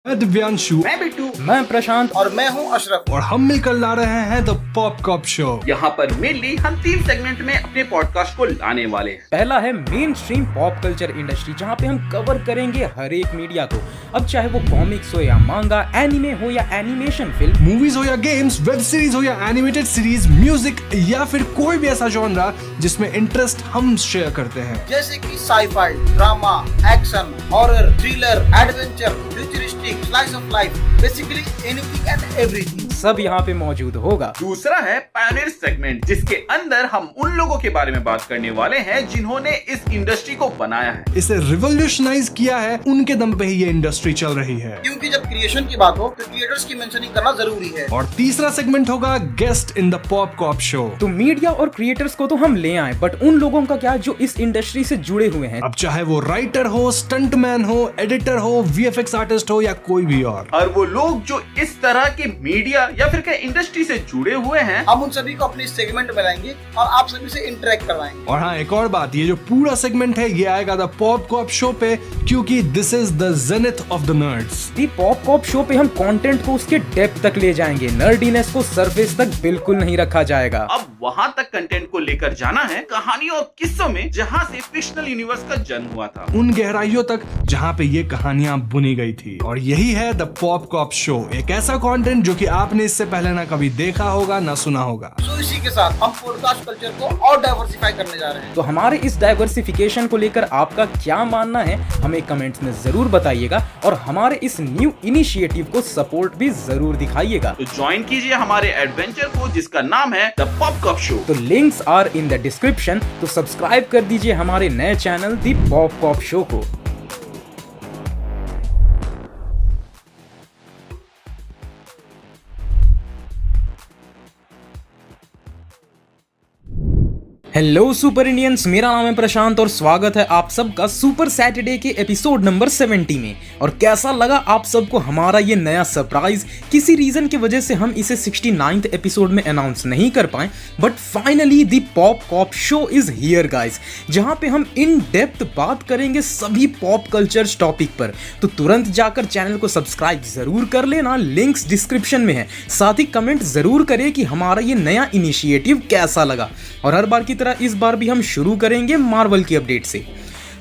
मैं दिव्यांशु, मैं बिट्टू, मैं प्रशांत और मैं हूं अशरफ। और हम मिलकर ला रहे हैं द पॉप कॉप शो। यहाँ पर मेनली हम 3 सेगमेंट में अपने पॉडकास्ट को लाने वाले हैं। पहला है main stream pop culture industry, जहाँ पे हम कवर करेंगे हर एक मीडिया को, अब चाहे वो कॉमिक्स हो या मांगा, एनिमे हो या एनिमेशन फिल्म, मूवीज हो या गेम्स, वेब सीरीज हो या एनिमेटेड सीरीज, म्यूजिक या फिर कोई भी ऐसा जॉनरा जिसमें इंटरेस्ट हम शेयर करते हैं, जैसे कि sci fi, drama, action, horror, thriller, adventure, futuristic, slice of life, basically anything and everything सब यहाँ पे मौजूद होगा। दूसरा है पायनियर सेगमेंट, जिसके अंदर हम उन लोगों के बारे में बात करने वाले हैं जिन्होंने इस इंडस्ट्री को बनाया है, इसे रिवोल्यूशनाइज किया है, उनके दम पे ही ये इंडस्ट्री चल रही है। क्योंकि जब क्रिएशन की बात हो तो क्रिएटर्स की मेंशनिंग करना जरूरी है। और तीसरा सेगमेंट होगा guest in the pop corp show. तो मीडिया और क्रिएटर्स को तो हम ले आए, बट उन लोगों का क्या जो इस इंडस्ट्री से जुड़े हुए हैं, अब चाहे वो राइटर हो, स्टंटमैन हो, एडिटर हो, वीएफएक्स आर्टिस्ट हो या कोई भी और वो लोग जो इस तरह के मीडिया या फिर के इंडस्ट्री से जुड़े हुए हैं, हम उन सभी को अपने सेगमेंट में लाएंगे और आप सभी से इंटरेक्ट करवाएंगे। और हाँ, एक और बात, ये जो पूरा सेगमेंट है ये आएगा द पॉप कॉप शो पे, क्योंकि this is the zenith of the nerds. The pop corp show पे हम कंटेंट को उसके डेप्थ तक ले जाएंगे, नर्डीनेस को सरफेस तक बिल्कुल नहीं रखा जाएगा। अब वहाँ तक कंटेंट को लेकर जाना है, कहानियों और किस्सों में जहाँ से फिक्शनल यूनिवर्स का जन्म हुआ था, उन गहराइयों तक जहाँ पे ये कहानियां बुनी गई थी। और यही है द पॉप कॉप शो, एक ऐसा कंटेंट जो कि आपने इससे पहले ना कभी देखा होगा ना सुना होगा। तो इसी के साथ हम पॉडकास्ट कल्चर को और डाइवर्सिफाई करने जा रहे हैं। तो हमारे इस डाइवर्सिफिकेशन को लेकर आपका क्या मानना है, हमें कमेंट्स में जरूर बताइएगा, और हमारे इस न्यू इनिशिएटिव को सपोर्ट भी जरूर दिखाइएगा। तो ज्वाइन कीजिए हमारे एडवेंचर को, जिसका नाम है द पॉप कॉप शो। तो links are in the description. तो सब्सक्राइब कर दीजिए हमारे नए channel the pop corp show को। हेलो सुपर इंडियंस, मेरा नाम है प्रशांत और स्वागत है आप सबका सुपर सैटरडे के एपिसोड नंबर 70 में। और कैसा लगा आप सबको हमारा ये नया सरप्राइज? किसी रीजन की वजह से हम इसे 69th एपिसोड में अनाउंस नहीं कर पाए, but finally the pop corp show is here guys, जहां पे हम इन डेप्थ बात करेंगे सभी पॉप कल्चर टॉपिक पर। तो तुरंत जाकर चैनल को सब्सक्राइब जरूर कर लेना, लिंक्स डिस्क्रिप्शन में है। साथ ही कमेंट जरूर करें कि हमारा ये नया इनिशिएटिव कैसा लगा। और हर बार की तरह इस बार भी हम शुरू करेंगे मार्वल की अपडेट से।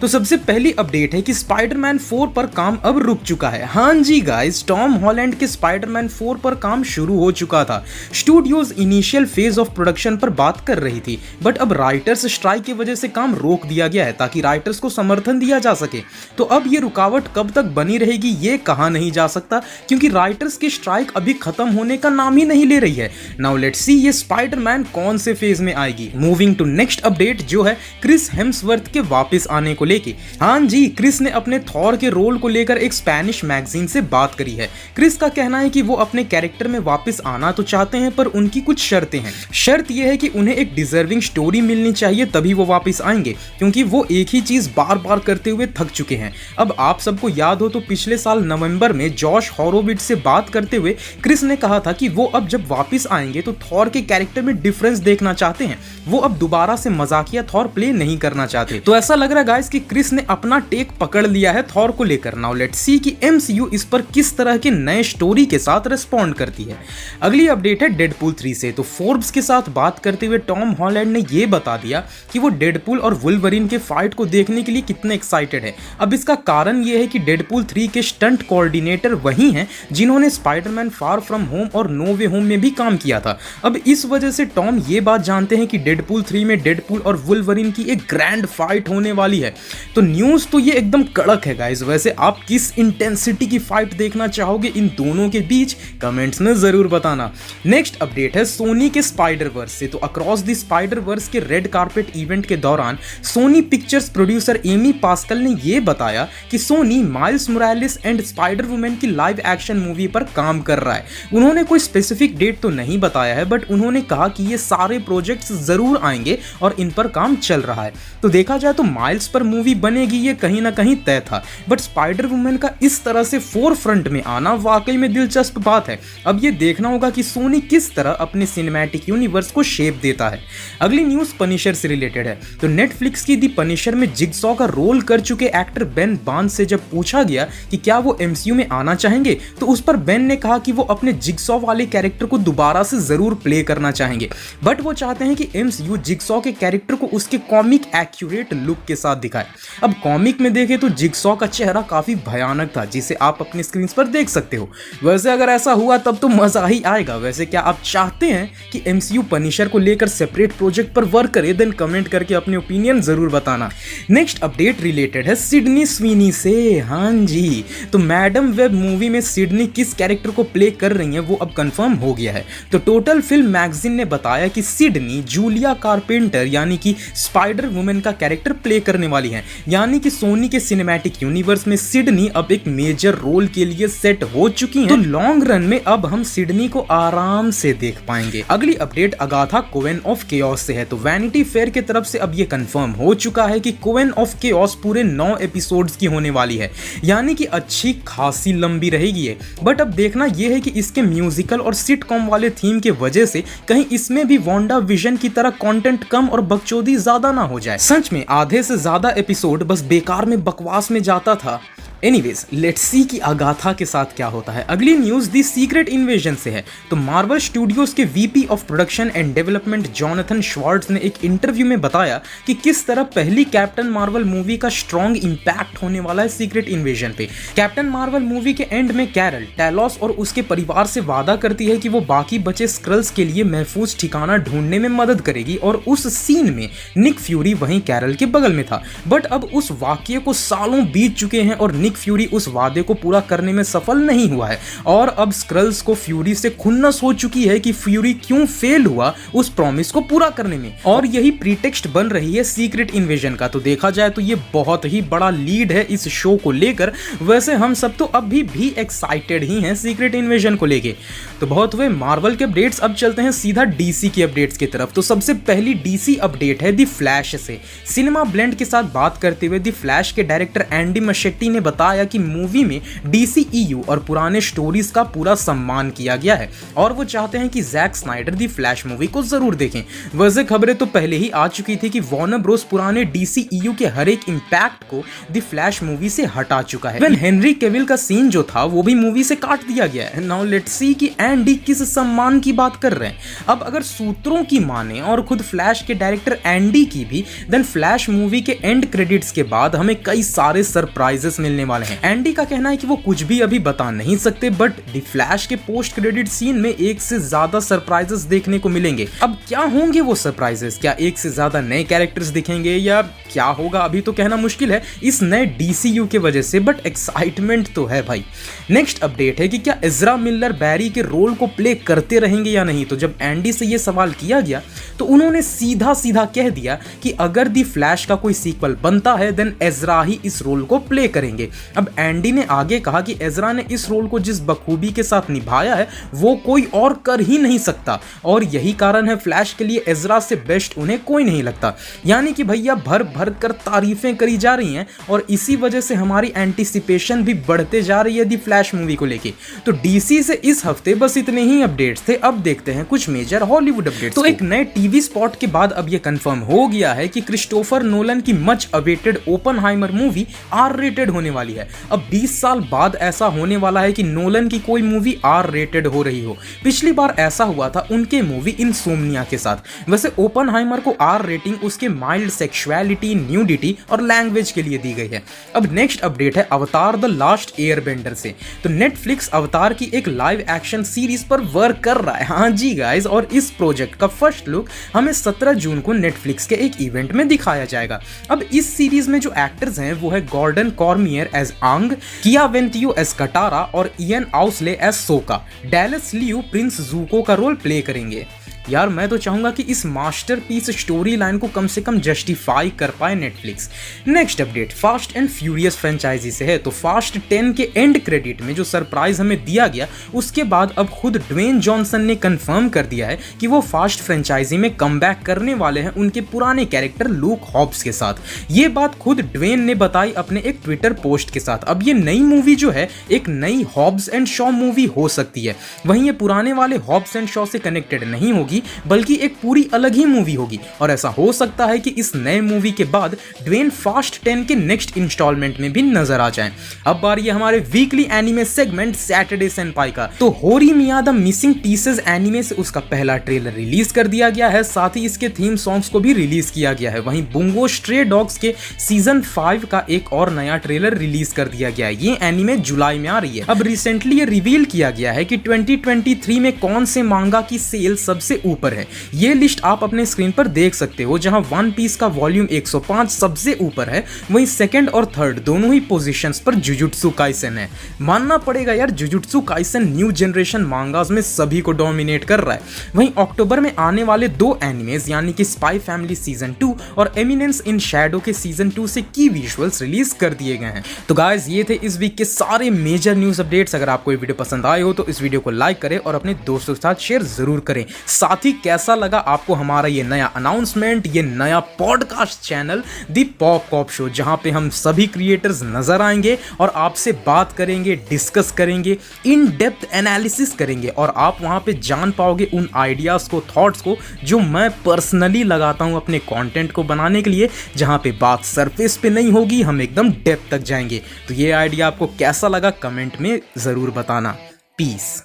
तो सबसे पहली अपडेट है कि स्पाइडरमैन 4 पर काम अब रुक चुका है। हाँ जी गाइस, टॉम हॉलैंड के स्पाइडरमैन 4 पर काम शुरू हो चुका था। Studios initial phase of production पर बात कर रही थी, बट अब राइटर्स स्ट्राइक की वजह से काम रोक दिया गया है ताकि राइटर्स को समर्थन दिया जा सके। तो अब ये रुकावट कब तक बनी रहेगी ये कहा नहीं जा सकता, क्योंकि राइटर्स की स्ट्राइक अभी खत्म होने का नाम ही नहीं ले रही है। नाउ लेट्स सी ये स्पाइडरमैन कौन से फेज में आएगी। मूविंग टू नेक्स्ट अपडेट, जो है क्रिस हेम्सवर्थ के वापस आने को लेके। हाँ जी, क्रिस ने अपने थॉर के रोल को लेकर एक स्पेनिश मैगजीन से बात करी है। क्रिस का कहना है कि वो अपने कैरेक्टर में वापस आना तो चाहते हैं, पर उनकी कुछ शर्तें हैं। शर्त यह है कि उन्हें एक डिजर्विंग स्टोरी मिलनी चाहिए, तभी वो वापस आएंगे, क्योंकि वो एक ही चीज बार बार करते हुए थक चुके हैं। अब आप सबको याद हो तो पिछले साल नवंबर में जॉश हॉरोविट्ज से बात करते हुए क्रिस ने कहा था कि वो अब जब वापस आएंगे तो थॉर के कैरेक्टर में डिफरेंस देखना चाहते हैं। वो अब दोबारा से मजाकिया थॉर प्ले नहीं करना चाहते। तो ऐसा लग रहा है गाइस कि क्रिस ने अपना टेक पकड़ लिया है थॉर को लेकर। नाउ लेट्स सी कि एमसीयू इस पर किस तरह के नए स्टोरी के साथ रिस्पॉन्ड करती है। अगली अपडेट है डेडपूल 3 से। तो फोर्ब्स के साथ बात करते हुए टॉम हॉलैंड ने यह बता दिया कि वो डेडपूल और वुल्वरीन के फाइट को देखने के लिए कितने एक्साइटेड है। अब इसका कारण यह है कि डेडपूल 3 के स्टंट कोऑर्डिनेटर वही हैं जिन्होंने स्पाइडरमैन फार फ्रॉम होम और नो वे होम में भी काम किया था। अब इस वजह से टॉम ये बात जानते हैं कि डेडपूल 3 में डेडपूल और वुल्वरीन की एक ग्रैंड फाइट होने वाली है। तो न्यूज़ तो ये एकदम कड़क है गाइस। वैसे आप किस इंटेंसिटी की फाइट देखना चाहोगे इन दोनों के बीच, कमेंट्स में जरूर बताना। नेक्स्ट अपडेट है सोनी के स्पाइडर वर्स से। तो अक्रॉस द स्पाइडर वर्स के रेड कार्पेट इवेंट के दौरान Sony Pictures producer Amy Pascal ने यह बताया कि Sony Miles Morales and Spider Woman की लाइव एक्शन मूवी पर काम कर रहा है। उन्होंने कोई स्पेसिफिक डेट तो नहीं बताया है, बट उन्होंने कहा कि ये सारे प्रोजेक्ट्स जरूर आएंगे और इन पर काम चल रहा है। तो देखा जाए तो माइल्स पर मूवी बनेगी ये कहीं ना कहीं तय था, बट स्पाइडर वुमन का इस तरह से फोर फ्रंट में आना वाकई में दिलचस्प बात है। अब ये देखना होगा कि सोनी किस तरह अपने सिनेमैटिक यूनिवर्स को शेप देता है। अगली न्यूज पनिशर से रिलेटेड है। तो नेटफ्लिक्स की दी पनिशर में जिगसॉ का रोल कर चुके एक्टर बेन बार्न्स से जब पूछा गया कि क्या वो एमसीयू में आना चाहेंगे, तो उस पर बेन ने कहा कि वो अपने जिगसॉ वाले कैरेक्टर को दोबारा से जरूर प्ले करना चाहेंगे, बट वो चाहते हैं कि एमसीयू जिगसॉ के कैरेक्टर को उसके कॉमिक एक्यूरेट लुक के साथ दिखाए। अब कॉमिक में देखें तो जिगसॉ का चेहरा काफी भयानक था, जिसे आप अपनी स्क्रीन पर देख सकते हो। वैसे अगर ऐसा हुआ तब तो मजा ही आएगा। वैसे क्या आप चाहते हैं कि एमसीयू पनिशर को लेकर सेपरेट प्रोजेक्ट पर वर्क करे? देन कमेंट करके अपने ओपिनियन जरूर बताना। नेक्स्ट अपडेट रिलेटेड है सिडनी स्वीनी से। हाँ जी, तो मैडम वेब मूवी में सिडनी किस कैरेक्टर को प्ले कर रही है वो अब कंफर्म हो गया है। तो टोटल फिल्म मैगजीन ने बताया कि सिडनी जूलिया कारपेंटर यानी कि स्पाइडर वुमन का कैरेक्टर प्ले करने वाली है, यानी कि सोनी के सिनेमैटिक यूनिवर्स में सिडनी अब एक मेजर रोल के लिए सेट हो चुकी हैं। तो लॉन्ग रन में अब हम सिडनी को आराम से देख पाएंगे। अगली अपडेट अगाथा कोवेन ऑफ केओस से है। तो वैनिटी फेयर की तरफ से अब ये कंफर्म हो चुका है कि कोवेन ऑफ केओस पूरे 9 एपिसोड्स की होने वाली है, यानी कि अच्छी खासी लंबी रहेगी ये। बट अब देखना यह है कि इसके म्यूजिकल और सिटकॉम वाले थीम के वजह से कहीं इसमें भी वांडा विजन की तरह कंटेंट कम और बकचोदी ज्यादा ना हो जाए। सच में आधे से ज्यादा एपिसोड बस बेकार में बकवास में जाता था। एनीवेज, लेट्स सी कि अगाथा के साथ क्या होता है। अगली न्यूज दी सीक्रेट इन्वेजन से है। तो मार्वल स्टूडियोज के VP of production and development Jonathan Schwartz ने एक इंटरव्यू में बताया कि किस तरह पहली कैप्टन मार्वल मूवी का स्ट्रॉन्ग इंपैक्ट होने वाला है सीक्रेट इन्वेजन पे। कैप्टन मार्वल मूवी के एंड में कैरल टैलोस और उसके परिवार से वादा करती है कि वो बाकी बचे स्क्रल्स के लिए महफूज ठिकाना ढूंढने में मदद करेगी, और उस सीन में निक फ्यूरी वहीं कैरल के बगल में था। बट अब उस वाक्य को सालों बीत चुके हैं और निक फ्यूरी उस वादे को पूरा करने में सफल नहीं हुआ है, और अब स्क्रल्स को फ्यूरी से खुन्नस हो चुकी है कि फ्यूरी क्यों फेल हुआ उस प्रॉमिस को पूरा करने में, और यही प्रीटेक्स्ट बन रही है सीक्रेट इन्वेजन का। तो देखा जाए तो ये बहुत ही बड़ा लीड है इस शो को लेकर। वैसे हम सब तो अभी भी एक्साइटेड ही हैं सीक्रेट इन्वेजन को लेके। तो बहुत हुए मार्वल के अपडेट्स, अब चलते हैं सीधा डीसी की अपडेट्स की तरफ। तो सबसे पहली डीसी अपडेट है दी फ्लैश से। सिनेमा ब्लेंड के साथ बात करते हुए दी फ्लैश के डायरेक्टर एंडी मशेट्टी ने बताया कि मूवी में डीसीईयू और पुराने स्टोरीज का पूरा सम्मान किया गया है, और वो चाहते हैं कि जैक स्नाइडर दी फ्लैश मूवी को जरूर देखें। वैसे खबरें तो पहले ही आ चुकी थी कि वार्नर ब्रोस पुराने डीसीईयू के हर एक इंपैक्ट को दी फ्लैश मूवी से हटा चुका है। हेनरी केविल का सीन जो था वो भी मूवी से काट दिया गया है। नाउ लेट्स सी कि एंडी किस सम्मान की बात कर रहे हैं। अब अगर सूत्रों की माने और खुद फ्लैश के डायरेक्टर एंडी की भी, देन फ्लैश मूवी के एंड क्रेडिट्स के बाद हमें कई सारे सरप्राइजेस मिलने वाले हैं। एंडी का कहना है कि वो कुछ भी अभी बता नहीं सकते, बट द फ्लैश के पोस्ट क्रेडिट सीन में एक से ज्यादा सरप्राइजेस देखने को मिलेंगे। अब क्या होंगे वो सरप्राइजेस? क्या एक से ज्यादा नए कैरेक्टर्स दिखेंगे या क्या होगा अभी तो कहना मुश्किल है इस नए डीसीयू के वजह से, बट एक्साइटमेंट तो है भाई। नेक्स्ट अपडेट है कि क्या इज़रा मिलर बैरी के रोल को प्ले करते रहेंगे या नहीं। तो जब एंडी से ये सवाल किया गया तो उन्होंने सीधा सीधा कह दिया कि अगर दी फ्लैश का कोई सीक्वल बनता है देन इज़रा ही इस रोल को प्ले करेंगे। अब एंडी ने आगे कहा कि इज़रा ने इस रोल को जिस बखूबी के साथ निभाया है वो कोई और कर ही नहीं सकता, और यही कारण है फ्लैश के लिए इज़रा से बेस्ट उन्हें कोई नहीं लगता। यानी कि भैया भर भर कर तारीफें करी जा रही हैं, और इसी वजह से हमारी एंटीसिपेशन भी बढ़ते जा रही है दी फ्लैश मूवी को लेके। तो डीसी से इस हफ्ते बस इतने ही अपडेट्स थे। अब देखते हैं कुछ मेजर हॉलीवुड अपडेट्स। तो एक नए टीवी स्पॉट के बाद अब यह कंफर्म हो गया है कि क्रिस्टोफर नोलन की much awaited Oppenheimer movie R rated होने वाली है। अब 20 साल बाद ऐसा होने वाला है कि नोलन की कोई मूवी आर रेटेड हो रही हो। पिछली बार ऐसा हुआ था उनके मूवी इनसोम्निया के साथ। वैसे ओपनहाइमर को आर रेटिंग उसके माइल्ड सेक्सुअलिटी, न्यूडिटी और लैंग्वेज के लिए दी गई है। अब नेक्स्ट अपडेट है अवतार द लास्ट एयरबेंडर से। तो नेटफ्लिक्स अवतार की एक लाइव एक्शन सीरीज पर वर्क कर रहा है। हाँ जी गाइस, और इस प्रोजेक्ट का फर्स्ट लुक हमें 17 जून को नेटफ्लिक्स के एक इवेंट में दिखाया जाएगा। अब इस सीरीज में जो एक्टर्स हैं वो है गॉर्डन कॉर्मियर एज आंग, किया वेंटियो एज कटारा और Ian Ousley as Sokka. Dallas Liu prince Zuko का रोल प्ले करेंगे। यार मैं तो चाहूंगा कि इस मास्टरपीस स्टोरी लाइन को कम से कम जस्टिफाई कर पाए Netflix. Next update Fast and Furious franchise से है। तो फास्ट 10 के एंड क्रेडिट में जो सरप्राइज हमें दिया गया उसके बाद अब खुद ड्वेन जॉनसन ने कंफर्म कर दिया है कि वो फास्ट फ्रेंचाइजी में कमबैक करने वाले हैं उनके पुराने कैरेक्टर लूक हॉब्स के साथ। ये बात खुद ड्वेन ने बताई अपने एक ट्विटर पोस्ट के साथ। अब ये नई मूवी जो है एक नई हॉब्स एंड शॉ मूवी हो सकती है। वहीं ये पुराने वाले हॉब्स एंड शॉ से कनेक्टेड नहीं होगी बल्कि एक पूरी अलग ही मूवी होगी और ऐसा हो सकता है कि इस नए मूवी के बाद ड्वेन फास्ट 10 के नेक्स्ट इंस्टॉलमेंट में भी नजर आ जाएं। अब बारी है हमारे weekly anime segment Saturday senpai का। तो होरीमिया द मिसिंग पीसेस एनिमे से उसका पहला ट्रेलर रिलीज कर दिया गया है, साथ ही इसके थीम सॉन्ग्स को भी रिलीज किया गया है। वहीं बुंगो स्ट्रे डॉग्स के सीजन 5 का एक और नया ट्रेलर रिलीज कर दिया गया है। ये एनिमे जुलाई में आ रही है। अब रिसेंटली ये रिवील किया गया है कि 2023 में कौन से मांगा की सेल सबसे ऊपर है। ये लिस्ट आप अपने स्क्रीन पर देख सकते हो, जहां वन पीस का वॉल्यूम 105 सबसे ऊपर है। वहीं सेकंड और थर्ड दोनों ही पोजीशंस पर जुजुत्सु काइसेन है। मानना पड़ेगा यार, जुजुत्सु काइसेन न्यू जनरेशन मांगास में सभी को डोमिनेट कर रहा है। वहीं अक्टूबर में आने वाले 2 एनिमेज यानी कि स्पाई फैमिली सीजन 2 और एमिनेंस इन शैडो के सीजन 2 से की विजुअल्स रिलीज कर दिए गए हैं। तो गाइस ये थे इस वीक के सारे मेजर न्यूज अपडेट्स। अगर आपको ये वीडियो पसंद आए हो तो इस वीडियो को लाइक करें और अपने दोस्तों के साथ शेयर जरूर करें। साथ ही कैसा लगा आपको हमारा ये नया अनाउंसमेंट, ये नया podcast channel the pop corp Show, जहां पे हम सभी क्रिएटर्स नजर आएंगे और आपसे बात करेंगे, डिस्कस करेंगे, इन डेप्थ एनालिसिस करेंगे और आप वहां पे जान पाओगे उन आइडियाज को, थॉट्स को जो मैं पर्सनली लगाता हूं अपने कंटेंट को बनाने के लिए। जहां पे बात सरफेस पे नहीं होगी, हम एकदम डेप्थ तक जाएंगे। तो ये आइडिया आपको कैसा लगा कमेंट में जरूर बताना। पीस।